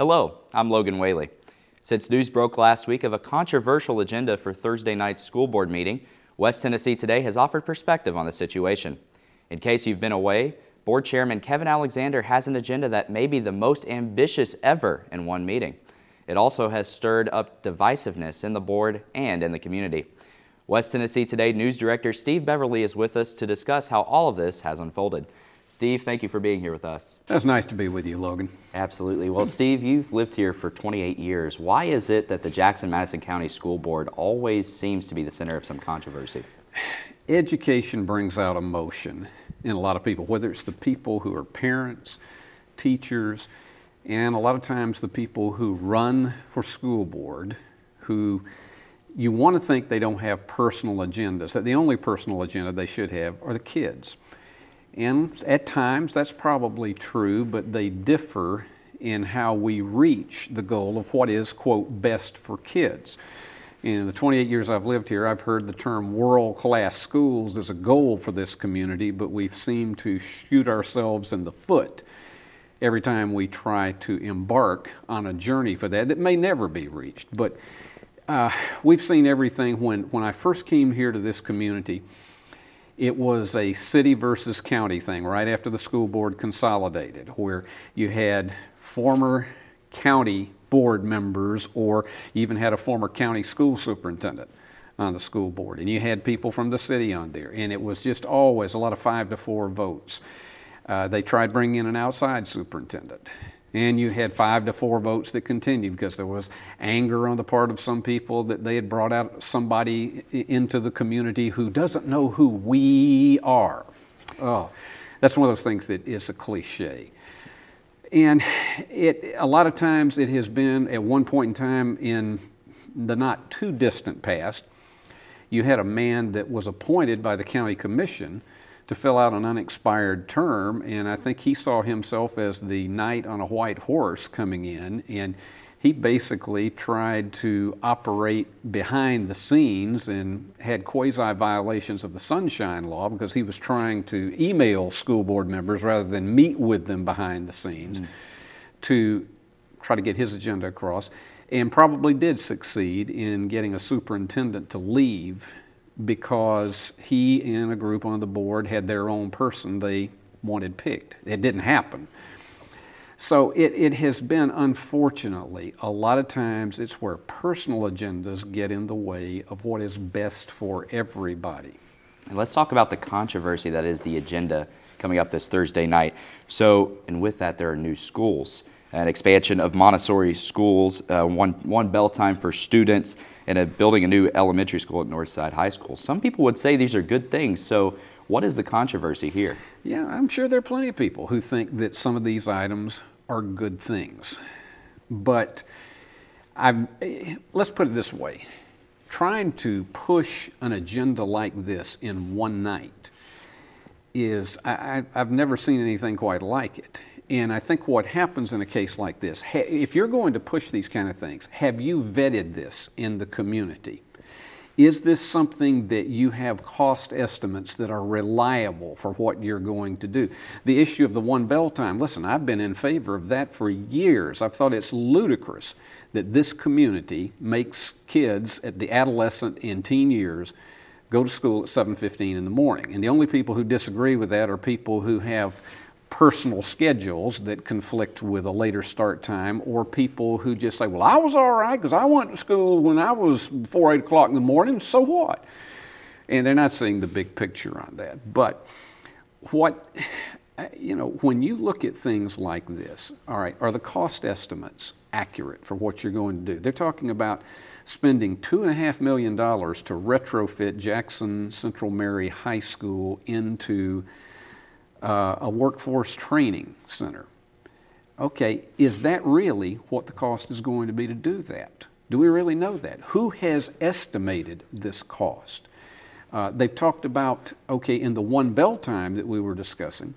Hello, I'm Logan Whaley. Since news broke last week of a controversial agenda for Thursday night's school board meeting, West Tennessee Today has offered perspective on the situation. In case you've been away, Board Chairman Kevin Alexander has an agenda that may be the most ambitious ever in one meeting. It also has stirred up divisiveness in the board and in the community. West Tennessee Today News Director Steve Beverly is with us to discuss how all of this has unfolded. Steve, thank you for being here with us. That's nice to be with you, Logan. Absolutely. Well, Steve, you've lived here for 28 years. Why is it that the Jackson-Madison County School Board always seems to be the center of some controversy? Education brings out emotion in a lot of people, whether it's the people who are parents, teachers, and a lot of times the people who run for school board, who you want to think they don't have personal agendas, that the only personal agenda they should have are the kids. And at times that's probably true, but they differ in how we reach the goal of what is, quote, best for kids. In the 28 years I've lived here, I've heard the term world-class schools as a goal for this community, but we've seemed to shoot ourselves in the foot every time we try to embark on a journey for that may never be reached. But we've seen everything. When I first came here to this community, it was a city versus county thing right after the school board consolidated, where you had former county board members, or even had a former county school superintendent on the school board, and you had people from the city on there, and it was just always a lot of 5-4 votes. They tried bringing in an outside superintendent, and you had 5-4 votes that continued because there was anger on the part of some people that they had brought out somebody into the community who doesn't know who we are. Oh, that's one of those things that is a cliche. And a lot of times it has been, at one point in time in the not too distant past, you had a man that was appointed by the county commission to fill out an unexpired term, and I think he saw himself as the knight on a white horse coming in, and he basically tried to operate behind the scenes and had quasi-violations of the Sunshine Law because he was trying to email school board members rather than meet with them behind the scenes to try to get his agenda across, and probably did succeed in getting a superintendent to leave because he and a group on the board had their own person they wanted picked. It didn't happen. So it has been, unfortunately, a lot of times it's where personal agendas get in the way of what is best for everybody. And let's talk about the controversy that is the agenda coming up this Thursday night. So, and with that, there are new schools, an expansion of Montessori schools, one bell time for students, and building a new elementary school at Northside High School. Some people would say these are good things. So what is the controversy here? Yeah, I'm sure there are plenty of people who think that some of these items are good things. But let's put it this way. Trying to push an agenda like this in one night is, I've never seen anything quite like it. And I think what happens in a case like this, if you're going to push these kind of things, have you vetted this in the community? Is this something that you have cost estimates that are reliable for what you're going to do? The issue of the one bell time, listen, I've been in favor of that for years. I've thought it's ludicrous that this community makes kids at the adolescent and teen years go to school at 7:15 in the morning. And the only people who disagree with that are people who have personal schedules that conflict with a later start time, or people who just say, well, I was all right because I went to school when I was before 8 o'clock in the morning, so what? And they're not seeing the big picture on that. But when you look at things like this, all right, are the cost estimates accurate for what you're going to do? They're talking about spending $2.5 million to retrofit Jackson Central Mary High School into a workforce training center. Okay, is that really what the cost is going to be to do that? Do we really know that? Who has estimated this cost? They've talked about, okay, in the one bell time that we were discussing,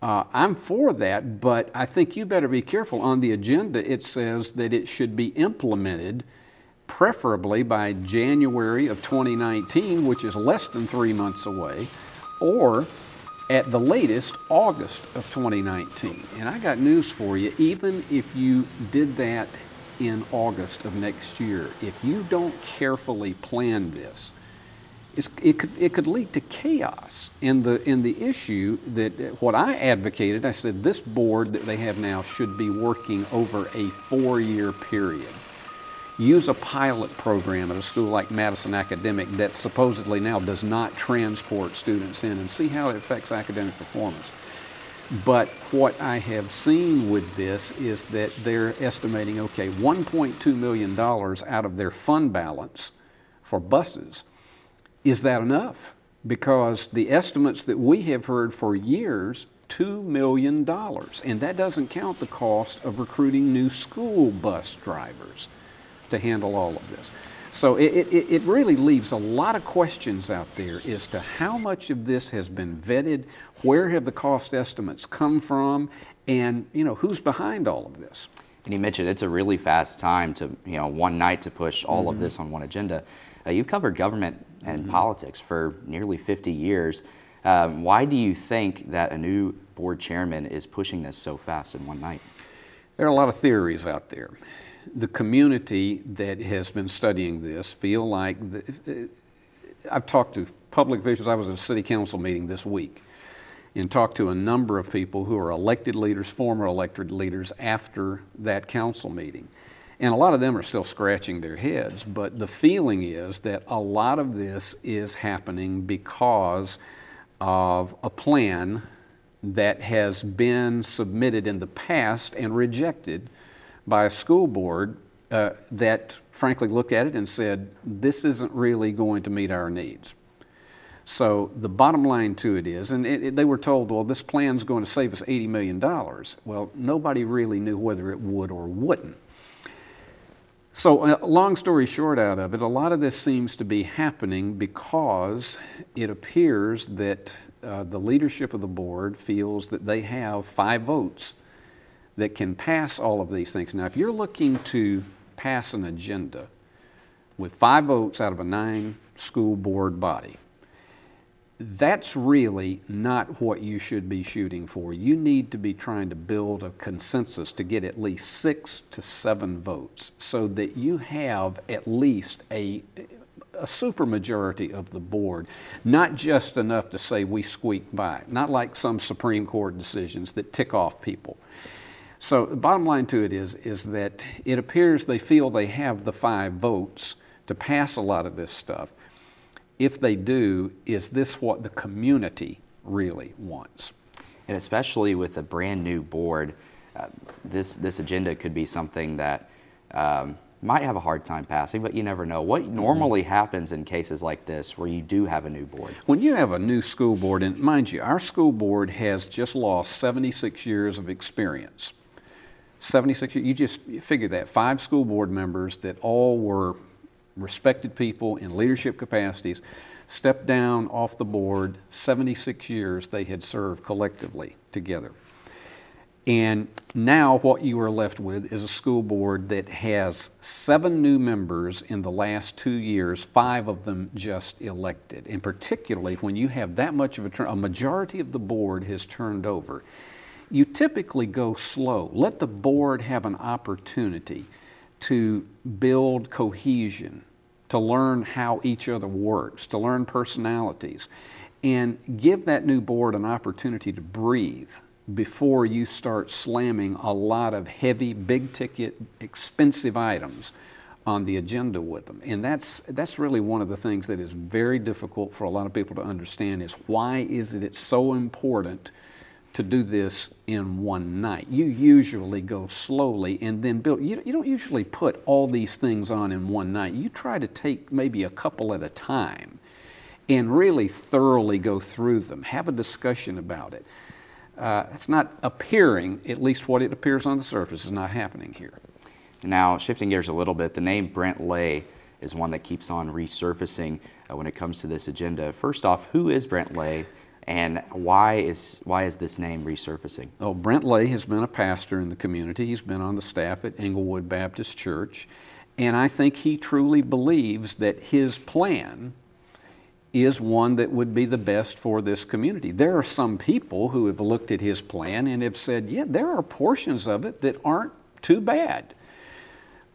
I'm for that, but I think you better be careful. On the agenda, it says that it should be implemented preferably by January of 2019, which is less than 3 months away, or at the latest August of 2019. And I got news for you, even if you did that in August of next year, if you don't carefully plan this, it could lead to chaos. And the issue that what I advocated, I said this board that they have now should be working over a 4-year period. Use a pilot program at a school like Madison Academic that supposedly now does not transport students in, and see how it affects academic performance. But what I have seen with this is that they're estimating, okay, $1.2 million out of their fund balance for buses. Is that enough? Because the estimates that we have heard for years, $2 million. And that doesn't count the cost of recruiting new school bus drivers to handle all of this. So it really leaves a lot of questions out there as to how much of this has been vetted, where have the cost estimates come from, and who's behind all of this. And you mentioned it's a really fast time to, one night to push all of this on one agenda. You've covered government and politics for nearly 50 years. Why do you think that a new board chairman is pushing this so fast in one night? There are a lot of theories out there. The community that has been studying this feel like, I've talked to public officials. I was at a city council meeting this week and talked to a number of people who are elected leaders, former elected leaders after that council meeting. And a lot of them are still scratching their heads, but the feeling is that a lot of this is happening because of a plan that has been submitted in the past and rejected by a school board that frankly looked at it and said, this isn't really going to meet our needs. So the bottom line to it is, and they were told, well, this plan's going to save us $80 million. Well, nobody really knew whether it would or wouldn't. So long story short out of it, a lot of this seems to be happening because it appears that the leadership of the board feels that they have 5 votes that can pass all of these things. Now, if you're looking to pass an agenda with 5 votes out of a 9 school board body, that's really not what you should be shooting for. You need to be trying to build a consensus to get at least 6 to 7 votes so that you have at least a supermajority of the board, not just enough to say we squeaked by, not like some Supreme Court decisions that tick off people. So the bottom line to it is that it appears they feel they have the 5 votes to pass a lot of this stuff. If they do, is this what the community really wants? And especially with a brand new board, this agenda could be something that might have a hard time passing, but you never know. What normally happens in cases like this where you do have a new board? When you have a new school board, and mind you, our school board has just lost 76 years of experience. 76 years, you just figure that. 5 school board members that all were respected people in leadership capacities, stepped down off the board. 76 years they had served collectively together. And now what you are left with is a school board that has 7 new members in the last 2 years, 5 of them just elected. And particularly when you have that much of a majority of the board has turned over, you typically go slow. Let the board have an opportunity to build cohesion, to learn how each other works, to learn personalities, and give that new board an opportunity to breathe before you start slamming a lot of heavy, big-ticket, expensive items on the agenda with them. And that's really one of the things that is very difficult for a lot of people to understand is why is it so important to do this in one night. You usually go slowly and then build. You don't usually put all these things on in one night. You try to take maybe a couple at a time and really thoroughly go through them. Have a discussion about it. It's not appearing, at least what it appears on the surface, is not happening here. Now, shifting gears a little bit, the name Brent Lay is one that keeps on resurfacing when it comes to this agenda. First off, who is Brent Lay? And why is this name resurfacing? Oh, Brent Lay has been a pastor in the community. He's been on the staff at Englewood Baptist Church. And I think he truly believes that his plan is one that would be the best for this community. There are some people who have looked at his plan and have said, yeah, there are portions of it that aren't too bad.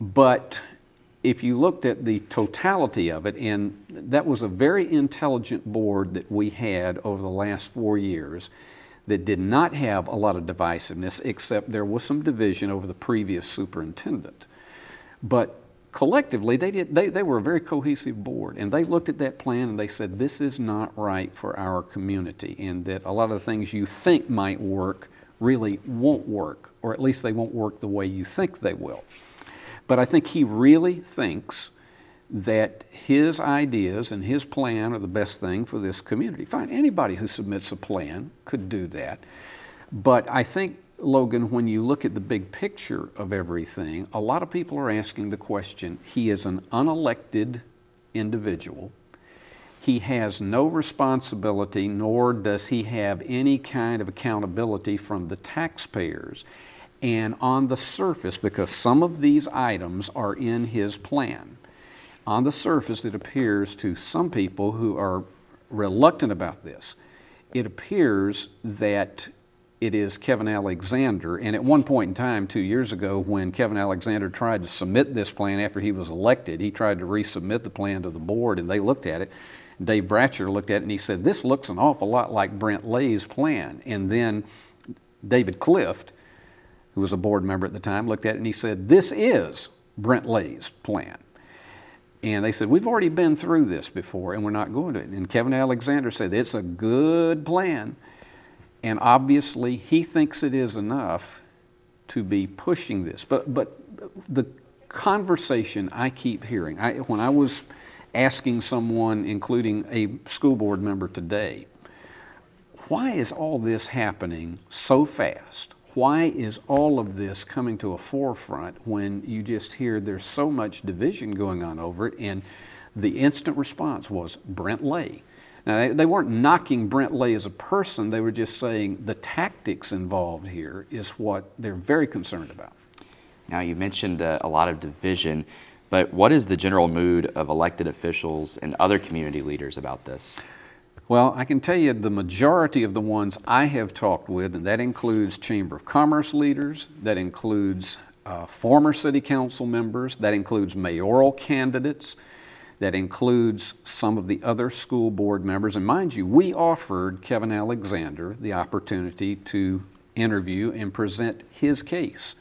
But if you looked at the totality of it, and that was a very intelligent board that we had over the last 4 years that did not have a lot of divisiveness, except there was some division over the previous superintendent. But collectively, they were a very cohesive board, and they looked at that plan and they said, this is not right for our community, and that a lot of the things you think might work really won't work, or at least they won't work the way you think they will. But I think he really thinks that his ideas and his plan are the best thing for this community. Fine, anybody who submits a plan could do that. But I think, Logan, when you look at the big picture of everything, a lot of people are asking the question, he is an unelected individual. He has no responsibility, nor does he have any kind of accountability from the taxpayers. And on the surface, because some of these items are in his plan, on the surface it appears to some people who are reluctant about this, it appears that it is Kevin Alexander. And at one point in time, 2 years ago, when Kevin Alexander tried to submit this plan after he was elected, he tried to resubmit the plan to the board, and they looked at it. Dave Bratcher looked at it and he said, this looks an awful lot like Brent Lay's plan. And then David Clift, who was a board member at the time, looked at it and he said, this is Brent Lay's plan. And they said, we've already been through this before and we're not going to it. And Kevin Alexander said, it's a good plan. And obviously he thinks it is enough to be pushing this. But the conversation I keep hearing, when I was asking someone, including a school board member today, why is all this happening so fast? Why is all of this coming to a forefront when you just hear there's so much division going on over it? And the instant response was Brent Lay. Now, they weren't knocking Brent Lay as a person, they were just saying the tactics involved here is what they're very concerned about. Now, you mentioned a lot of division, but what is the general mood of elected officials and other community leaders about this? Well, I can tell you the majority of the ones I have talked with, and that includes Chamber of Commerce leaders, that includes former city council members, that includes mayoral candidates, that includes some of the other school board members. And mind you, we offered Kevin Alexander the opportunity to interview and present his case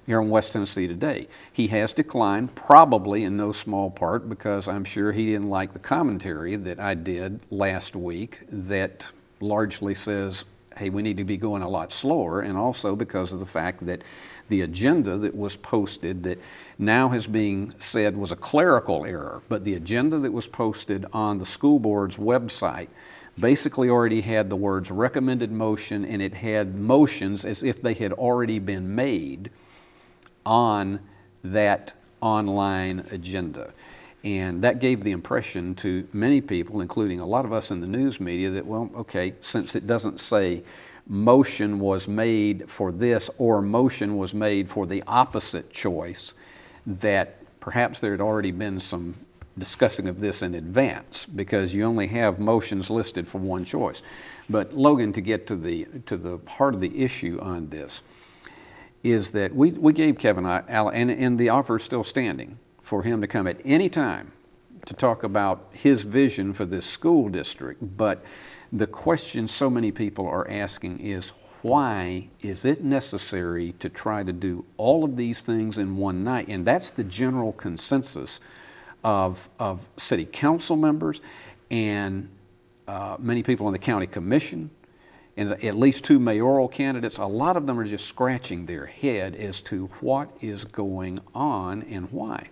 here in West Tennessee today. He has declined, probably in no small part because I'm sure he didn't like the commentary that I did last week that largely says, hey, we need to be going a lot slower, and also because of the fact that the agenda that was posted that now has being said was a clerical error, but the agenda that was posted on the school board's website basically already had the words recommended motion, and it had motions as if they had already been made on that online agenda. And that gave the impression to many people, including a lot of us in the news media, that, well, okay, since it doesn't say motion was made for this or motion was made for the opposite choice, that perhaps there had already been some discussing of this in advance because you only have motions listed for one choice. But Logan, to get to the heart of the issue on this, is that we gave Kevin, and the offer is still standing, for him to come at any time to talk about his vision for this school district. But the question so many people are asking is, why is it necessary to try to do all of these things in one night? And that's the general consensus of city council members and many people on the county commission, and at least 2 mayoral candidates. A lot of them are just scratching their head as to what is going on and why.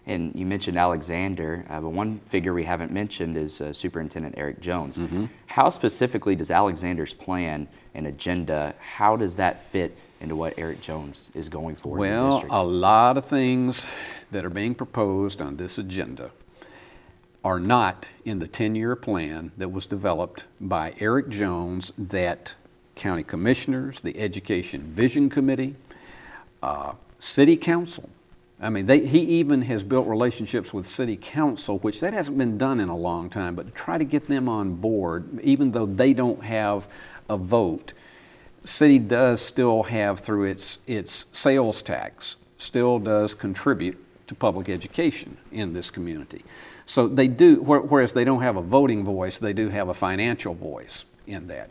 And you mentioned Alexander, but one figure we haven't mentioned is Superintendent Eric Jones. Mm-hmm. How specifically does Alexander's plan and agenda, how does that fit into what Eric Jones is going for in the district? Well, a lot of things that are being proposed on this agenda are not in the 10-year plan that was developed by Eric Jones that county commissioners, the Education Vision Committee, City Council, I mean, he even has built relationships with city council, which that hasn't been done in a long time, but to try to get them on board, even though they don't have a vote, city does still have, through its sales tax, still does contribute to public education in this community. So they do, whereas they don't have a voting voice, they do have a financial voice in that.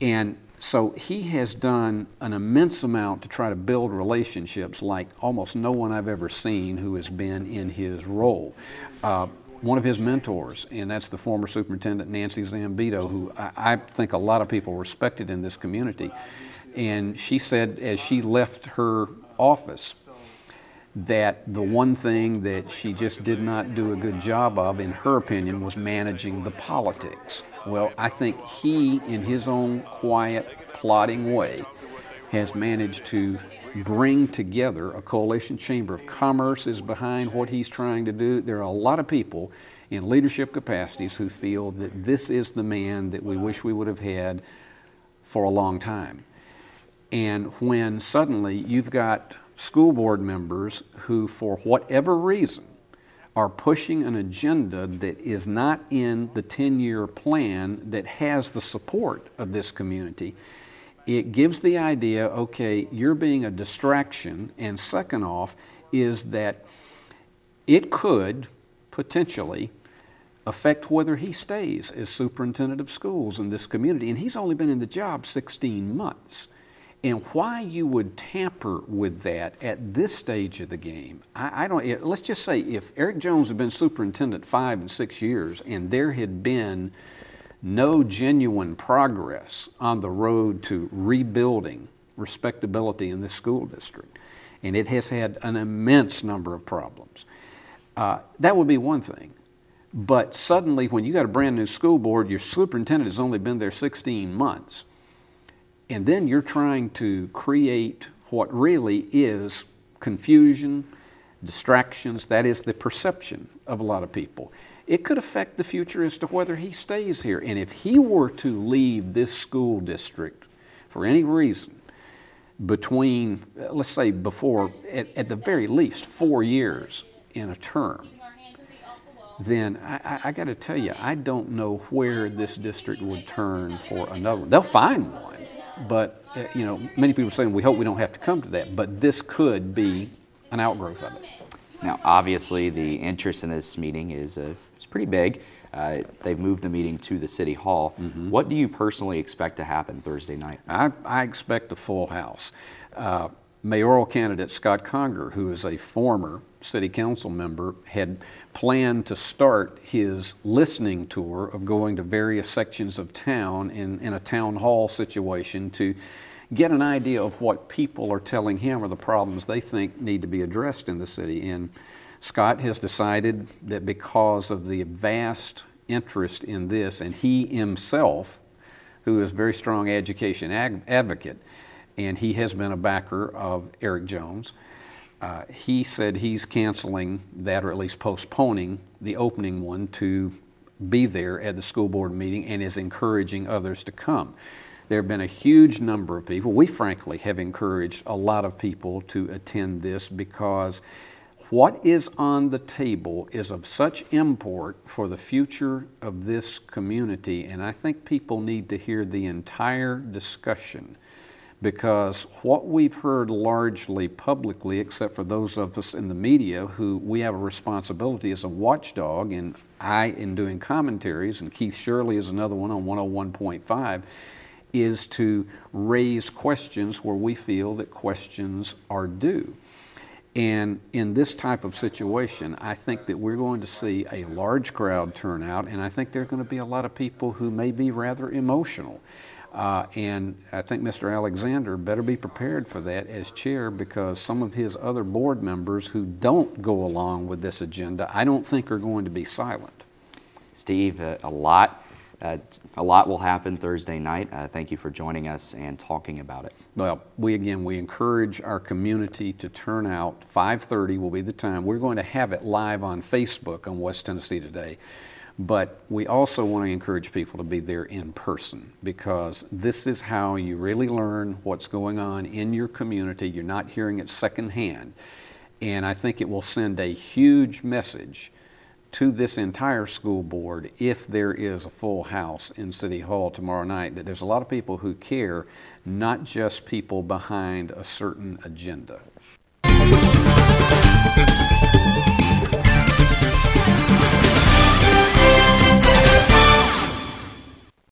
And so he has done an immense amount to try to build relationships like almost no one I've ever seen who has been in his role. One of his mentors, and that's the former superintendent Nancy Zambito, who I think a lot of people respected in this community. And she said as she left her office that the one thing that she just did not do a good job of, in her opinion, was managing the politics. Well, I think he, in his own quiet, plodding way, has managed to bring together a coalition. Chamber of Commerce is behind what he's trying to do. There are a lot of people in leadership capacities who feel that this is the man that we wish we would have had for a long time. And when suddenly you've got school board members who, for whatever reason, are pushing an agenda that is not in the 10-year plan that has the support of this community, it gives the idea, okay, you're being a distraction, and second off is that it could potentially affect whether he stays as superintendent of schools in this community. And he's only been in the job 16 months. And why you would tamper with that at this stage of the game, I don't, let's just say if Eric Jones had been superintendent 5 and 6 years and there had been no genuine progress on the road to rebuilding respectability in this school district, and it has had an immense number of problems, that would be one thing. But suddenly when you got a brand new school board, your superintendent has only been there 16 months, and then you're trying to create what really is confusion, distractions, that is the perception of a lot of people. It could affect the future as to whether he stays here. And if he were to leave this school district for any reason between, let's say before, at the very least, 4 years in a term, then I got to tell you, I don't know where this district would turn for another one. They'll find one. But, you know, many people are saying we hope we don't have to come to that, but this could be an outgrowth of it. Now, obviously, the interest in this meeting is it's pretty big. They've moved the meeting to the City Hall. Mm-hmm. What do you personally expect to happen Thursday night? I expect a full house. Mayoral candidate Scott Conger, who is a former city council member, had planned to start his listening tour of going to various sections of town in a town hall situation to get an idea of what people are telling him are the problems they think need to be addressed in the city. And Scott has decided that because of the vast interest in this, and he himself, who is a very strong education advocate, and he has been a backer of Eric Jones, he said he's canceling that, or at least postponing the opening one, to be there at the school board meeting, and is encouraging others to come. There have been a huge number of people. We frankly have encouraged a lot of people to attend this because what is on the table is of such import for the future of this community, and I think people need to hear the entire discussion, because what we've heard largely publicly, except for those of us in the media who we have a responsibility as a watchdog, and I in doing commentaries, and Keith Shirley is another one on 101.5, is to raise questions where we feel that questions are due. And in this type of situation, I think that we're going to see a large crowd turn out, and I think there are going to be a lot of people who may be rather emotional. And I think Mr. Alexander better be prepared for that as chair, because some of his other board members who don't go along with this agenda, I don't think are going to be silent. Steve, a lot will happen Thursday night. Thank you for joining us and talking about it. Well, we encourage our community to turn out. 5:30 will be the time. We're going to have it live on Facebook on West Tennessee Today. But we also want to encourage people to be there in person, because this is how you really learn what's going on in your community. You're not hearing it secondhand. And I think it will send a huge message to this entire school board if there is a full house in City Hall tomorrow night, that there's a lot of people who care, not just people behind a certain agenda.